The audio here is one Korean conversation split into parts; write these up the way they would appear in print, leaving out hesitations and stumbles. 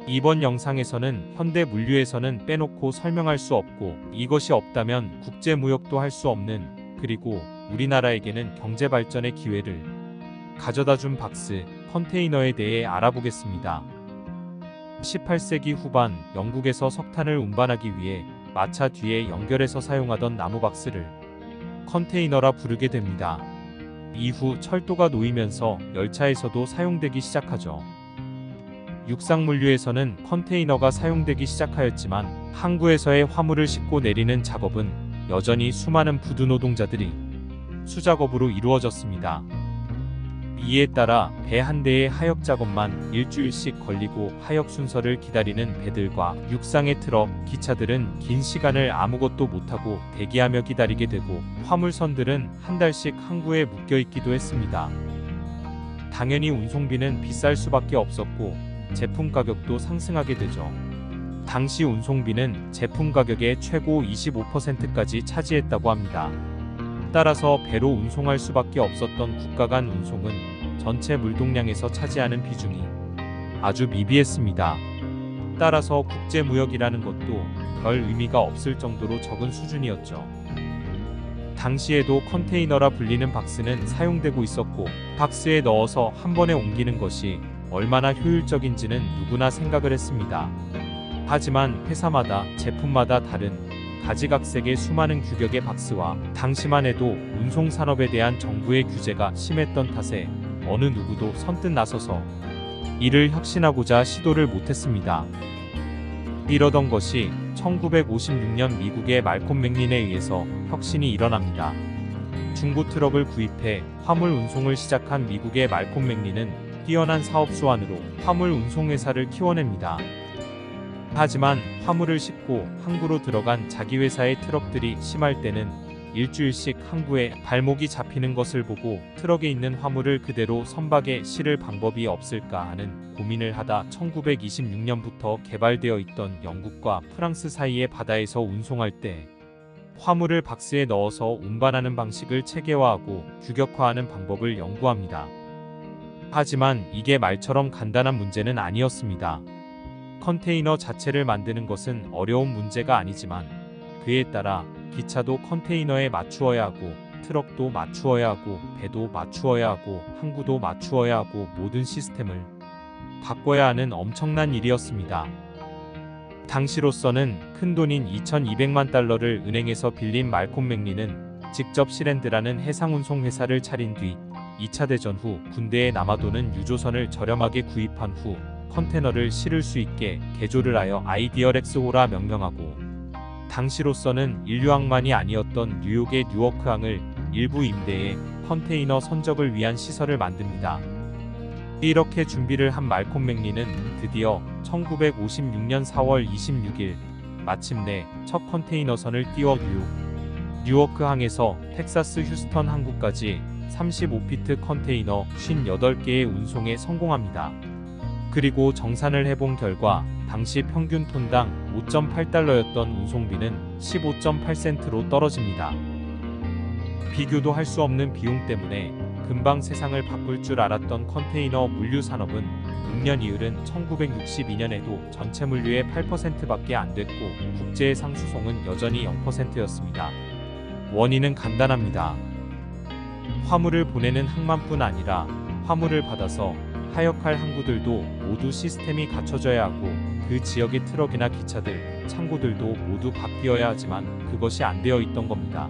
이번 영상에서는 현대 물류에서는 빼놓고 설명할 수 없고 이것이 없다면 국제무역도 할 수 없는, 그리고 우리나라에게는 경제발전의 기회를 가져다준 박스, 컨테이너에 대해 알아보겠습니다. 18세기 후반 영국에서 석탄을 운반하기 위해 마차 뒤에 연결해서 사용하던 나무 박스를 컨테이너라 부르게 됩니다. 이후 철도가 놓이면서 열차에서도 사용되기 시작하죠. 육상물류에서는 컨테이너가 사용되기 시작하였지만 항구에서의 화물을 싣고 내리는 작업은 여전히 수많은 부두 노동자들이 수작업으로 이루어졌습니다. 이에 따라 배 한 대의 하역 작업만 일주일씩 걸리고 하역 순서를 기다리는 배들과 육상의 트럭, 기차들은 긴 시간을 아무것도 못하고 대기하며 기다리게 되고 화물선들은 한 달씩 항구에 묶여있기도 했습니다. 당연히 운송비는 비쌀 수밖에 없었고 제품 가격도 상승하게 되죠. 당시 운송비는 제품 가격의 최고 25%까지 차지했다고 합니다. 따라서 배로 운송할 수밖에 없었던 국가 간 운송은 전체 물동량에서 차지하는 비중이 아주 미비했습니다. 따라서 국제무역이라는 것도 별 의미가 없을 정도로 적은 수준이었죠. 당시에도 컨테이너라 불리는 박스는 사용되고 있었고 박스에 넣어서 한 번에 옮기는 것이 얼마나 효율적인지는 누구나 생각을 했습니다. 하지만 회사마다 제품마다 다른 가지각색의 수많은 규격의 박스와 당시만 해도 운송산업에 대한 정부의 규제가 심했던 탓에 어느 누구도 선뜻 나서서 이를 혁신하고자 시도를 못했습니다. 이러던 것이 1956년 미국의 말콤 맥린에 의해서 혁신이 일어납니다. 중고 트럭을 구입해 화물 운송을 시작한 미국의 말콤 맥린은 뛰어난 사업 수완으로 화물 운송회사를 키워냅니다. 하지만 화물을 싣고 항구로 들어간 자기 회사의 트럭들이 심할 때는 일주일씩 항구에 발목이 잡히는 것을 보고 트럭에 있는 화물을 그대로 선박에 실을 방법이 없을까 하는 고민을 하다 1926년부터 개발되어 있던 영국과 프랑스 사이의 바다에서 운송할 때 화물을 박스에 넣어서 운반하는 방식을 체계화하고 규격화하는 방법을 연구합니다. 하지만 이게 말처럼 간단한 문제는 아니었습니다. 컨테이너 자체를 만드는 것은 어려운 문제가 아니지만 그에 따라 기차도 컨테이너에 맞추어야 하고 트럭도 맞추어야 하고 배도 맞추어야 하고 항구도 맞추어야 하고 모든 시스템을 바꿔야 하는 엄청난 일이었습니다. 당시로서는 큰돈인 2200만 달러를 은행에서 빌린 말콤 맥린은 직접 시랜드라는 해상운송 회사를 차린 뒤 2차 대전 후 군대에 남아도는 유조선을 저렴하게 구입한 후 컨테너를 실을 수 있게 개조를 하여 아이디어렉스호라 명명하고 당시로서는 인류항만이 아니었던 뉴욕의 뉴워크항을 일부 임대해 컨테이너 선적을 위한 시설을 만듭니다. 이렇게 준비를 한 말콤 맥린은 드디어 1956년 4월 26일 마침내 첫 컨테이너선을 띄워 뉴워크항에서 텍사스 휴스턴 항구까지 35피트 컨테이너 58개의 운송에 성공합니다. 그리고 정산을 해본 결과 당시 평균 톤당 5.8달러였던 운송비는 15.8센트로 떨어집니다. 비교도 할 수 없는 비용 때문에 금방 세상을 바꿀 줄 알았던 컨테이너 물류 산업은 6년 이을은 1962년에도 전체 물류의 8%밖에 안 됐고 국제 상수송은 여전히 0%였습니다. 원인은 간단합니다. 화물을 보내는 항만뿐 아니라 화물을 받아서 하역할 항구들도 모두 시스템이 갖춰져야 하고 그 지역의 트럭이나 기차들, 창고들도 모두 바뀌어야 하지만 그것이 안 되어 있던 겁니다.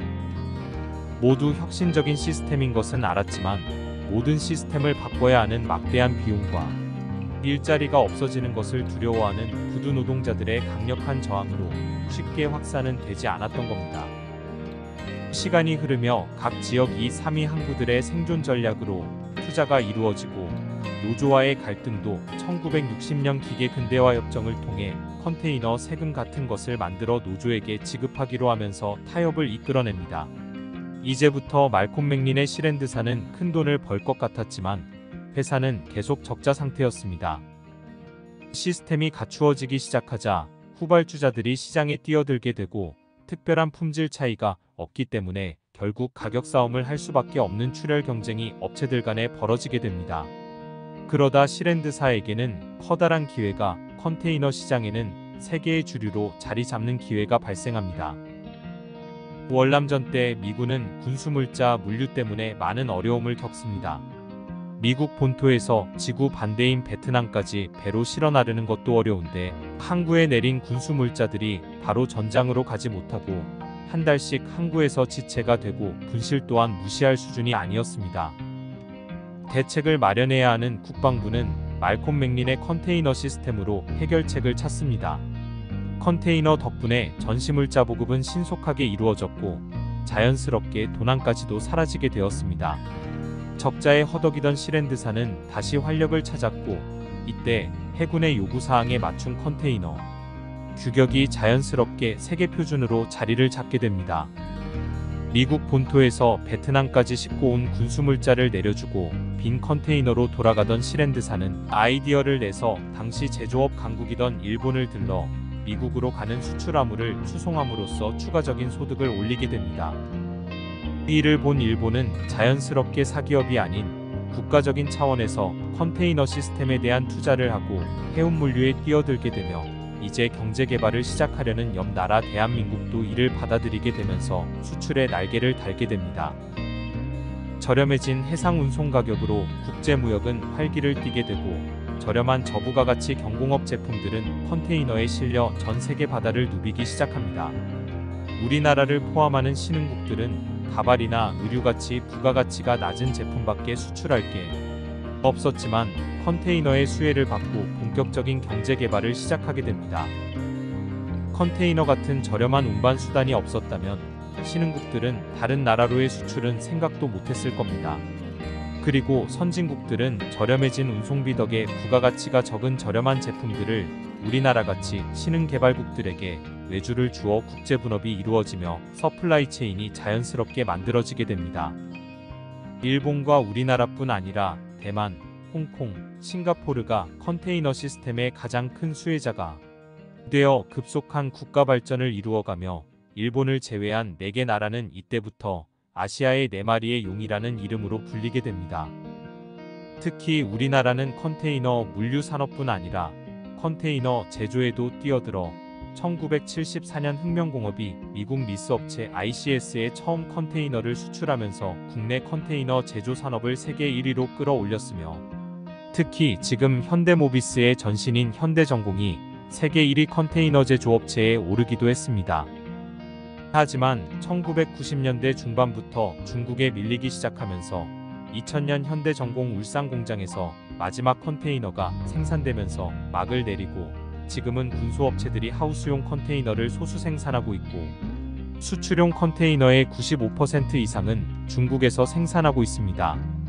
모두 혁신적인 시스템인 것은 알았지만 모든 시스템을 바꿔야 하는 막대한 비용과 일자리가 없어지는 것을 두려워하는 부두 노동자들의 강력한 저항으로 쉽게 확산은 되지 않았던 겁니다. 시간이 흐르며 각 지역 2, 3위 항구들의 생존 전략으로 투자가 이루어지고 노조와의 갈등도 1960년 기계 근대화 협정을 통해 컨테이너 세금 같은 것을 만들어 노조에게 지급하기로 하면서 타협을 이끌어냅니다. 이제부터 말콤 맥린의 시랜드사는 큰 돈을 벌 것 같았지만 회사는 계속 적자 상태였습니다. 시스템이 갖추어지기 시작하자 후발주자들이 시장에 뛰어들게 되고 특별한 품질 차이가 없기 때문에 결국 가격 싸움을 할 수밖에 없는 출혈 경쟁이 업체들 간에 벌어지게 됩니다. 그러다 시랜드사에게는 커다란 기회가 컨테이너 시장에는 세계의 주류로 자리 잡는 기회가 발생합니다. 월남전 때 미군은 군수물자 물류 때문에 많은 어려움을 겪습니다. 미국 본토에서 지구 반대인 베트남까지 배로 실어 나르는 것도 어려운데 항구에 내린 군수물자들이 바로 전장으로 가지 못하고 한 달씩 항구에서 지체가 되고 분실 또한 무시할 수준이 아니었습니다. 대책을 마련해야 하는 국방부는 말콤 맥린의 컨테이너 시스템으로 해결책을 찾습니다. 컨테이너 덕분에 전시물자 보급은 신속하게 이루어졌고 자연스럽게 도난까지도 사라지게 되었습니다. 적자에 허덕이던 시랜드사는 다시 활력을 찾았고 이때 해군의 요구사항에 맞춘 컨테이너 규격이 자연스럽게 세계 표준으로 자리를 잡게 됩니다. 미국 본토에서 베트남까지 싣고 온 군수물자를 내려주고 빈 컨테이너로 돌아가던 시랜드사는 아이디어를 내서 당시 제조업 강국이던 일본을 들러 미국으로 가는 수출화물을 수송함으로써 추가적인 소득을 올리게 됩니다. 이 일을 본 일본은 자연스럽게 사기업이 아닌 국가적인 차원에서 컨테이너 시스템에 대한 투자를 하고 해운 물류에 뛰어들게 되며 이제 경제 개발을 시작하려는 옆 나라 대한민국도 이를 받아들이게 되면서 수출의 날개를 달게 됩니다. 저렴해진 해상 운송 가격으로 국제 무역은 활기를 띠게 되고 저렴한 저부가 가치 경공업 제품들은 컨테이너에 실려 전 세계 바다를 누비기 시작합니다. 우리나라를 포함하는 신흥국들은 가발이나 의류같이 부가가치가 낮은 제품밖에 수출할 게 없었지만 컨테이너의 수혜를 받고 본격적인 경제 개발을 시작하게 됩니다. 컨테이너 같은 저렴한 운반 수단이 없었다면 신흥국들은 다른 나라로의 수출은 생각도 못했을 겁니다. 그리고 선진국들은 저렴해진 운송비 덕에 부가가치가 적은 저렴한 제품들을 우리나라같이 신흥개발국들에게 외주를 주어 국제분업이 이루어지며 서플라이 체인이 자연스럽게 만들어지게 됩니다. 일본과 우리나라뿐 아니라 대만, 홍콩, 싱가포르가 컨테이너 시스템의 가장 큰 수혜자가 되어 급속한 국가 발전을 이루어가며 일본을 제외한 4개 나라는 이때부터 아시아의 4마리의 용이라는 이름으로 불리게 됩니다. 특히 우리나라는 컨테이너 물류 산업뿐 아니라 컨테이너 제조에도 뛰어들어 1974년 흑명공업이 미국 미스 업체 ICS에 처음 컨테이너를 수출하면서 국내 컨테이너 제조 산업을 세계 1위로 끌어올렸으며 특히 지금 현대모비스의 전신인 현대전공이 세계 1위 컨테이너 제조업체에 오르기도 했습니다. 하지만 1990년대 중반부터 중국에 밀리기 시작하면서 2000년 현대전공 울산 공장에서 마지막 컨테이너가 생산되면서 막을 내리고 지금은 군수업체들이 하우스용 컨테이너를 소수 생산하고 있고 수출용 컨테이너의 95% 이상은 중국에서 생산하고 있습니다.